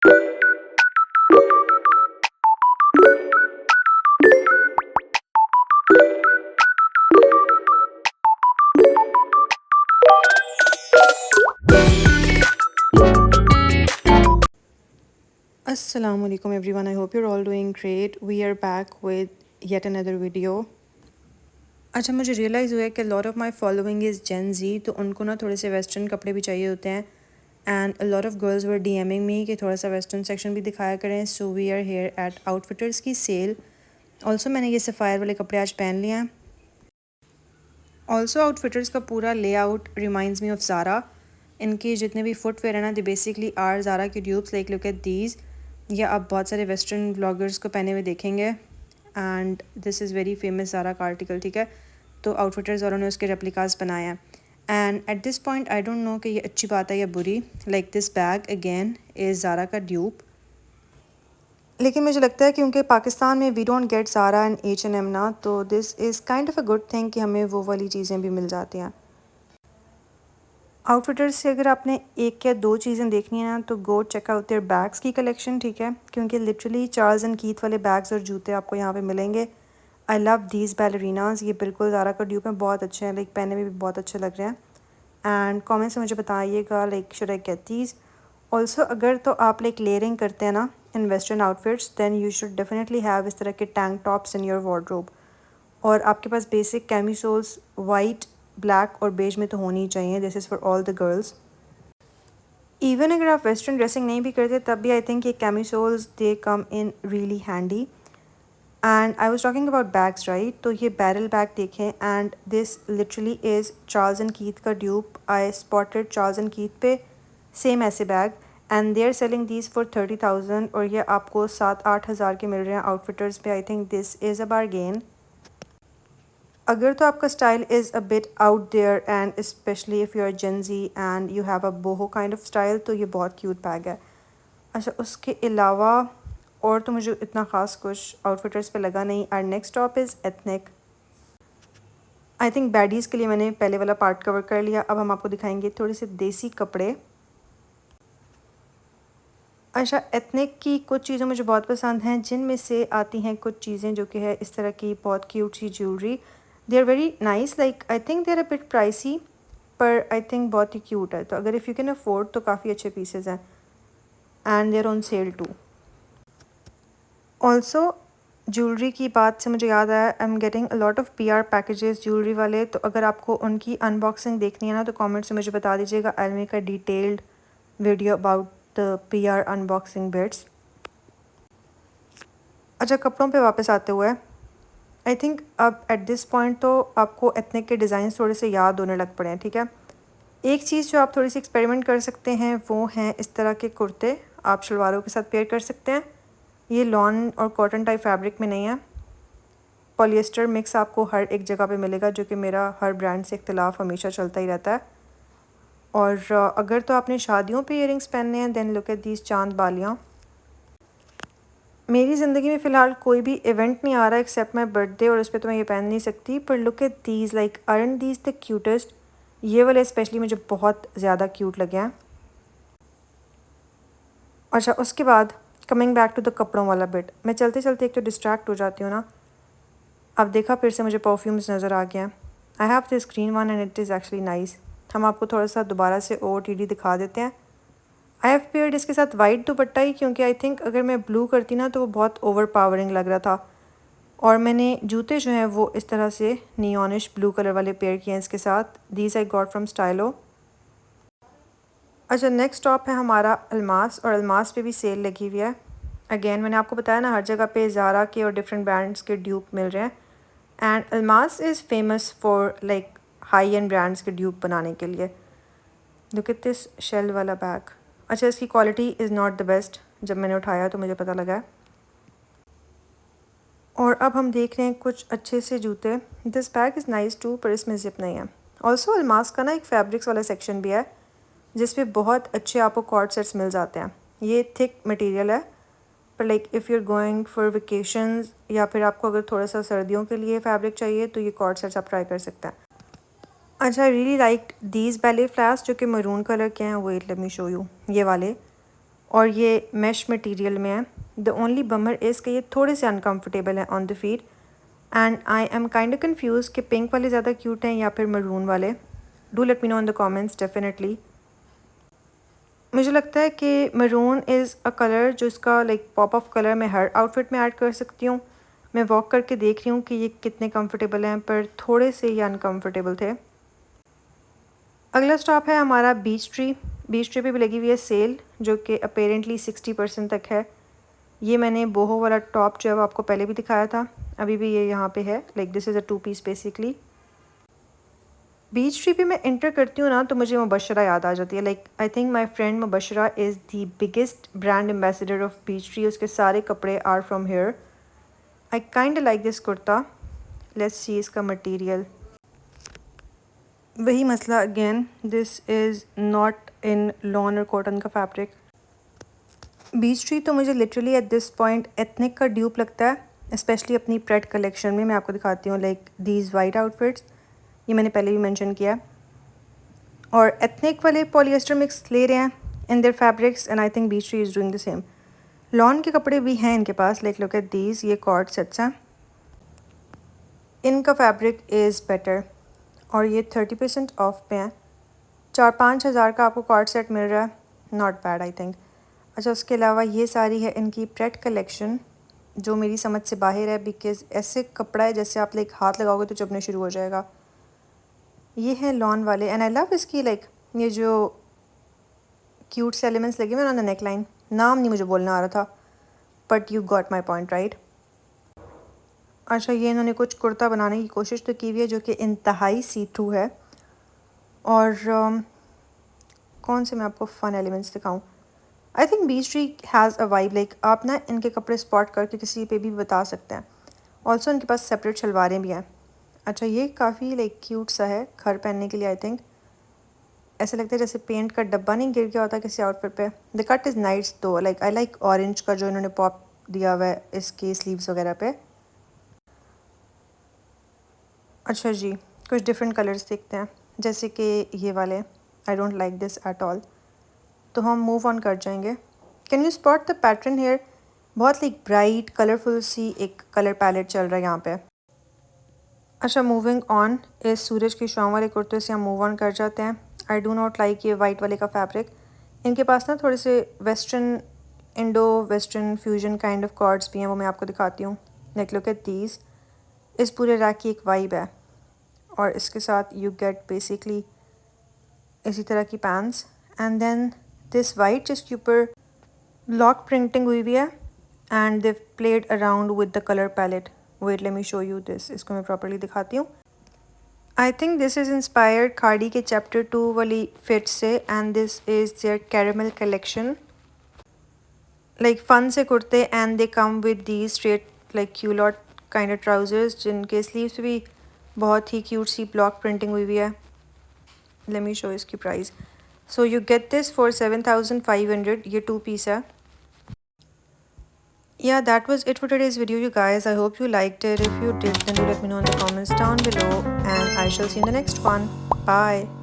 Assalamu alaikum everyone. I hope you're all doing great. We are back with yet another video. अच्छा, मुझे realise हुआ है कि lot of my following is Gen Z, तो उनको ना थोड़े से वेस्टर्न कपड़े भी चाहिए होते हैं and a lot of girls were DMing me कि थोड़ा सा वेस्टर्न सेक्शन भी दिखाया करें. So we are here at Outfitters की सेल. ऑल्सो मैंने ये सफ़ायर वाले कपड़े आज पहन लिए हैं. ऑल्सो आउटफिटर्स का पूरा layout reminds me of Zara. इनके जितने भी फुटवेयर है ना, दे बेसिकली आर ज़ारा के ड्यूब्स. Like look at these. या आप बहुत सारे वेस्टर्न ब्लॉगर्स को पहने हुए देखेंगे and this is very famous Zara का आर्टिकल. ठीक है, तो आउटफिटर्स वालों ने उसके रेप्लिकास बनाए हैं and at this point I don't know कि ये अच्छी बात है या बुरी. Like this bag again is Zara का ड्यूब. लेकिन मुझे लगता है क्योंकि पाकिस्तान में we don't get Zara and H&M ना, तो this is kind of a good thing कि हमें वो वाली चीज़ें भी मिल जाती हैं. आउटफिटर्स से अगर आपने एक या दो चीज़ें देखनी है ना, तो go check out their bags की कलेक्शन. ठीक है, क्योंकि लिटरली चार्ल्स एंड कीथ वाले बैग्स और जूते आपको यहाँ पे मिलेंगे. I love these ballerinas. ये बिल्कुल ज़ारा का ड्यूब में बहुत अच्छे हैं. लाइक पहने में भी बहुत अच्छे लग रहे हैं. एंड कमेंट्स में मुझे बताइएगा like should I get these. Also अगर तो आप लाइक लेयरिंग करते हैं ना in western outfits, then you should definitely have इस तरह के tank tops in your wardrobe. और आपके पास बेसिक कैमिसोल्स वाइट, ब्लैक और बेज में तो होनी ही चाहिए. This is for all the girls. Even अगर आप वेस्टर्न ड्रेसिंग नहीं भी करते तब भी आई थिंक ये camisoles they come in really handy. And I was talking about bags right, तो ये बैरल बैग देखें and this literally is Charles and Keith का dupe. I spotted Charles and Keith पे सेम ऐसे bag and they are selling these for 30,000 और ये आपको 7-8 हज़ार के मिल रहे हैं आउटफिटर्स पे. I think this is a bargain. अगर तो आपका style is a bit out there and specially if you are Gen Z and you have a boho kind of style, तो ये बहुत क्यूट बैग है. अच्छा, उसके अलावा और तो मुझे इतना ख़ास कुछ आउटफिटर्स पे लगा नहीं. Our next top is ethnic. I think baddies के लिए मैंने पहले वाला पार्ट कवर कर लिया. अब हम आपको दिखाएंगे थोड़े से देसी कपड़े. अच्छा, एथनिक की कुछ चीज़ें मुझे बहुत पसंद हैं, जिनमें से आती हैं कुछ चीज़ें जो कि है इस तरह की बहुत क्यूट सी jewellery. They are very nice. Like I think they are a bit pricey, पर आई थिंक बहुत ही क्यूट है. तो अगर इफ़ यू कैन अफोर्ड तो काफ़ी अच्छे पीसेज हैं and they are on sale too. Also jewellery की बात से मुझे याद आया, I am getting a lot of PR packages jewellery वाले. तो अगर आपको उनकी अनबॉक्सिंग देखनी है ना, तो कमेंट से मुझे बता दीजिएगा. I will make a detailed video about the PR unboxing bits. अच्छा, कपड़ों पे वापस आते हुए आई थिंक अब एट दिस पॉइंट तो आपको एथनिक के डिज़ाइन थोड़े से याद होने लग पड़े हैं. ठीक है, एक चीज़ जो आप थोड़ी सी एक्सपेरिमेंट कर सकते हैं वो हैं इस तरह के कुर्ते. आप शलवारों के साथ पेयर कर सकते हैं. ये लॉन और कॉटन टाइप फैब्रिक में नहीं है. पॉलिएस्टर मिक्स आपको हर एक जगह पे मिलेगा, जो कि मेरा हर ब्रांड से इख्तिलाफ हमेशा चलता ही रहता है. और अगर तो आपने शादियों पे इयरिंग्स पहनने हैं, देन लुक एट दीज चांद बालियाँ. मेरी ज़िंदगी में फ़िलहाल कोई भी इवेंट नहीं आ रहा एक्सेप्ट माई बर्थडे, और उस पर तो मैं ये पहन नहीं सकती. पर look at these, like aren't these the cutest. ये वाले स्पेशली मुझे बहुत ज़्यादा क्यूट लगे हैं. अच्छा, उसके बाद कमिंग बैक टू द कपड़ों वाला बिट, मैं चलते चलते एक तो डिस्ट्रैक्ट हो जाती हूँ ना. अब देखा फिर से मुझे परफ्यूम्स नज़र आ गया. I have this green one and it is actually nice. हम आपको थोड़ा सा दोबारा से OOTD दिखा देते हैं. आई हैव पेयर्ड इसके साथ वाइट दुपट्टा ही, क्योंकि आई थिंक अगर मैं ब्लू करती ना तो वो बहुत ओवर पावरिंग लग रहा था. और मैंने जूते जो हैं वो इस तरह से नियॉनिश ब्लू कलर वाले पेयर किए हैं इसके साथ. These I got from Stylo. अच्छा, नेक्स्ट स्टॉप है हमारा अलमास, और अलमास पे भी सेल लगी हुई है. अगेन मैंने आपको बताया ना, हर जगह पे ज़ारा के और डिफरेंट ब्रांड्स के ड्यूप मिल रहे हैं. And Almas is famous for like high and brands के ड्यूप बनाने के लिए. लुक एट दिस शेल वाला बैग. अच्छा, इसकी quality is not the best. जब मैंने उठाया तो मुझे पता लगा. और अब हम देख रहे हैं कुछ अच्छे से जूते. This bag is nice too, पर इसमें ज़िप नहीं है. ऑल्सो अलमास का ना एक फैब्रिक्स वाला सेक्शन भी है, जिस पे बहुत अच्छे आपको कॉर्ड सेट्स मिल जाते हैं. ये थिक मटेरियल है, पर like if you are going for vacations या फिर आपको अगर थोड़ा सा सर्दियों के लिए फैब्रिक चाहिए, तो ये कॉर्ड सेट्स आप ट्राई कर सकते हैं. अच्छा, I really like these ballet flats जो कि मरून कलर के हैं. Wait let me show you. ये वाले. और ये मैश मटेरियल में है। द ओनली बमर इज़ कि ये थोड़े से अनकम्फर्टेबल हैं on the feet and I am kind of confuse कि पिंक वाले ज़्यादा क्यूट हैं या फिर मरून वाले। Do let me know in the comments definitely. मुझे लगता है कि मरून इज़ अ कलर जो इसका लाइक पॉप ऑफ कलर मैं हर आउटफिट में ऐड कर सकती हूँ। मैं वॉक करके देख रही हूँ कि ये कितने कंफर्टेबल हैं, पर थोड़े से ये अनकम्फर्टेबल थे। अगला स्टॉप है हमारा बीच ट्री। बीच ट्री पे भी लगी हुई है सेल जो कि अपेरेंटली 60% तक है। ये मैंने बोहो वाला टॉप जो है वो आपको पहले भी दिखाया था, अभी भी ये यहाँ पे है। Like this is a 2 piece basically. Beechtree पे मैं एंटर करती हूँ ना तो मुझे मुबशरा याद आ जाती है। Like I think my friend Mubashra is the biggest brand ambassador of Beechtree. उसके सारे कपड़े are from here. I kind like this kurta. Let's see इसका मटेरियल। वही मसला again, this is not in lawn और कॉटन का फैब्रिक। बीच ट्री तो मुझे literally at this point ethnic का ड्यूप लगता है, स्पेशली अपनी प्रेड कलेक्शन में। मैं आपको दिखाती हूँ लाइक दीज वाइट आउटफिट्स, ये मैंने पहले भी मेंशन किया। और एथनिक वाले पॉलिएस्टर मिक्स ले रहे हैं in their fabrics and I think beech tree is doing the same. Lawn के कपड़े भी हैं इनके पास, लाइक लुक एट दीज, ये कॉर्ड सेट्स हैं। इनका फैब्रिक इज़ बेटर और ये 30% ऑफ पे हैं। 4-5 हज़ार का आपको कॉर्ड सेट मिल रहा है, नॉट बैड आई थिंक। अच्छा, उसके अलावा ये सारी है इनकी प्रेड कलेक्शन जो मेरी समझ से बाहर है, बिकॉज ऐसे कपड़ा है जैसे आप लाइक हाथ लगाओगे तो चुभने शुरू हो जाएगा। ये है लॉन वाले एंड आई लव इसकी लाइक ये जो क्यूट से एलिमेंट्स लगे हुए हैं ऑन द नेक लाइन। नाम नहीं मुझे बोलना आ रहा था, but you got my point right. अच्छा, ये इन्होंने कुछ कुर्ता बनाने की कोशिश तो की हुई है जो कि इंतहाई सी थ्रू है। और कौन से मैं आपको फ़न एलिमेंट्स दिखाऊं। I think beech tree has a vibe, like आप ना इनके कपड़े स्पॉट करके किसी पे भी बता सकते हैं। ऑल्सो इनके पास सेपरेट शलवारें भी हैं। अच्छा, ये काफ़ी लाइक क्यूट सा है घर पहनने के लिए। आई थिंक ऐसा लगता है जैसे पेंट का डब्बा नहीं गिर गया होता किसी आउटफिट पे। द कट इज़ नाइस दो, लाइक आई लाइक ऑरेंज का जो इन्होंने पॉप दिया हुआ है इसके स्लीव्स वगैरह पे। अच्छा जी, कुछ डिफरेंट कलर्स देखते हैं, जैसे कि ये वाले। I don't like this at all, तो हम मूव ऑन कर जाएंगे। Can you spot the pattern here? बहुत लाइक ब्राइट कलरफुल सी एक कलर पैलेट चल रहा है यहाँ पे। अच्छा, मूविंग ऑन, इस सूरज की शाम वाले कुर्ते से हम मूव ऑन कर जाते हैं। आई डू नॉट लाइक ये वाइट वाले का फैब्रिक। इनके पास ना थोड़े से western, Indo western fusion kind of co-ords भी हैं, वो मैं आपको दिखाती हूँ। Like look at these. इस पूरे रैक की एक वाइब है और इसके साथ यू गेट बेसिकली इसी तरह की pants and then this white जिसके ऊपर ब्लॉक प्रिंटिंग हुई हुई है and they played around with the colour palette. Wait let me show you this, इसको मैं प्रॉपर्ली दिखाती हूँ। I think this is inspired Khaadi के चैप्टर 2 वाली फिट से and this is their caramel collection. Like fun से कुर्ते and they come with the straight like culotte kind of trousers जिनके स्लीव्स पे भी बहुत ही क्यूट सी ब्लॉक प्रिंटिंग हुई हुई है। लेट मी शो इसकी price. So you get this for 7,500। ये 2 पीस है। Yeah, that was it for today's video, you guys. I hope you liked it. If you did, then do let me know in the comments down below and I shall see you in the next one. Bye.